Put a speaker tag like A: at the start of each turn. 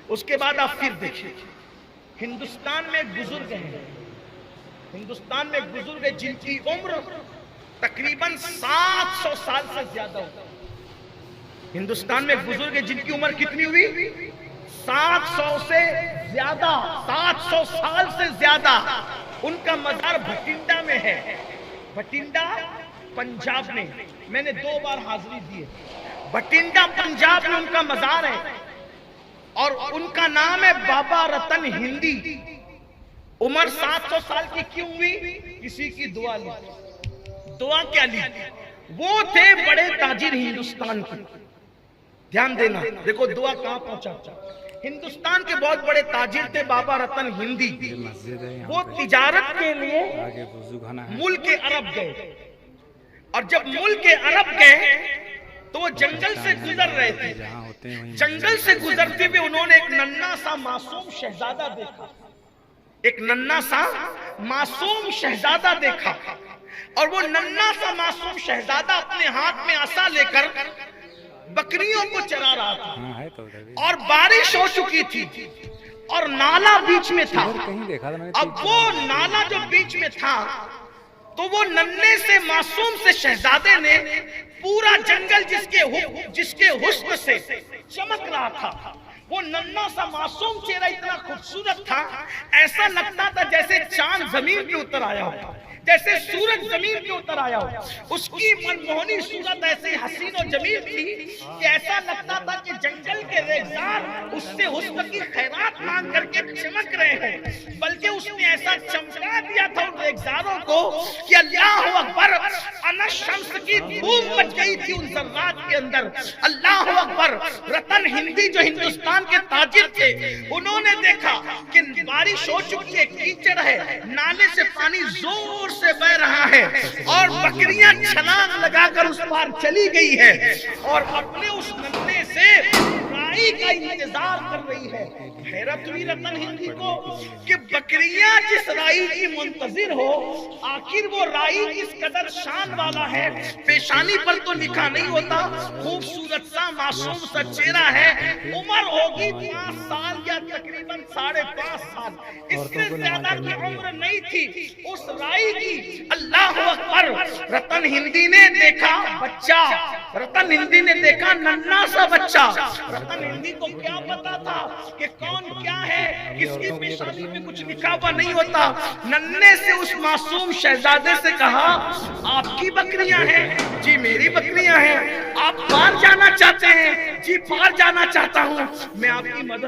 A: اس کے بعد آپ پھر دیکھیں ہندوستان میں ایک بزرگ ہیں، ہندوستان میں ایک بزرگ ہے جن کی عمر تقریباً 700 سال سے زیادہ ہوگی۔ ہندوستان میں ایک بزرگ ہے جن کی عمر کتنی ہوئی؟ 700 سے زیادہ، 700 سال سے زیادہ۔ ان کا مزار بھٹنڈا میں ہے، بھٹنڈا پنجاب میں۔ میں نے 2 بار حاضری دی ہے، بھٹنڈا پنجاب میں ان کا مزار ہے، اور ان کا نام ہے بابا رتن ہندی۔ عمر 700 سال کی کیوں ہوئی؟ کسی کی دعا لی۔ دعا کیا لی؟ وہ تھے بڑے تاجر ہندوستان کے، دھیان دینا، دیکھو دعا کہاں پہنچا۔ ہندوستان کے بہت بڑے تاجر تھے بابا رتن ہندی، وہ تجارت کے لیے ملک عرب گئے، اور جب ملک عرب گئے تو وہ جنگل سے گزر رہے تھے، جنگل سے گزرتے ہوئے انہوں نے ایک ننھا سا معصوم شہزادہ دیکھا، ایک ننھا سا معصوم شہزادہ دیکھا، اور وہ ننھا سا معصوم شہزادہ اپنے ہاتھ میں عصا لے کر بکریوں کو چرا رہا تھا، اور بارش ہو چکی تھی اور نالا بیچ میں تھا۔ اب وہ نالا جو بیچ میں تھا تو وہ ننھے سے معصوم سے شہزادے نے پورا جنگل جس کے حسن سے چمک رہا تھا، وہ ننھا سا معصوم چہرہ اتنا خوبصورت تھا، ایسا لگتا تھا جیسے چاند زمین پہ اتر آیا ہو، جیسے سورج زمین پہ اتر آیا ہو۔ اس کی منموہنی صورت ایسی حسین و جمیل تھی کہ ایسا لگتا تھا کہ جنگل کے ریگزار اس سے حسن کی خیرات مانگ کر کے چمک رہے ہیں، بلکہ اس نے ایسا چمکا دیا تھا ان ریگزاروں کو کہ اللہ اکبر، انا شمس کی دھوم مچ گئی تھی ان ذرات کے اندر۔ اللہ اکبر۔ رتن ہندی جو ہندوستان کے تاجر تھے، انہوں نے دیکھا کہ بارش ہو چکی ہے، کیچڑ ہے، نالے سے پانی زور سے بہ رہا ہے، اور بکریاں چھلانگ لگا کر اس پار چلی گئی ہے، اور اپنے اس ننھے سے رائی کا انتظار کر رہی ہے۔ حیرت ہوئی رتن ہندی کو کہ بکریاں جس رائی کی منتظر ہو، آخر وہ رائی کس قدر شان والا ہے، پیشانی پر تو لکھا نہیں ہوتا، خوبصورت سا معصوم سا چہرہ ہے، عمر ہوگی 5 سال یا تقریباً 5.5 سال، اس سے زیادہ کی عمر نہیں تھی اس رائی کی۔ اللہ اکبر۔ رتن ہندی نے دیکھا بچہ، رتن ہندی نے دیکھا ننھا سا بچہ۔ رتن ہندی کو کیا پتا تھا کہ کون کیا ہے، کس کی پیشانی میں کچھ لکھا ہوا نہیں ہوتا۔ ننھے سے اس معصوم شہزادے سے کہا، آپ کی بکریاں ہیں؟ جی میری بکریاں ہیں۔ آپ پار جانا چاہتے ہیں؟ جی پار جانا چاہتا ہوں، میں آپ کی مدد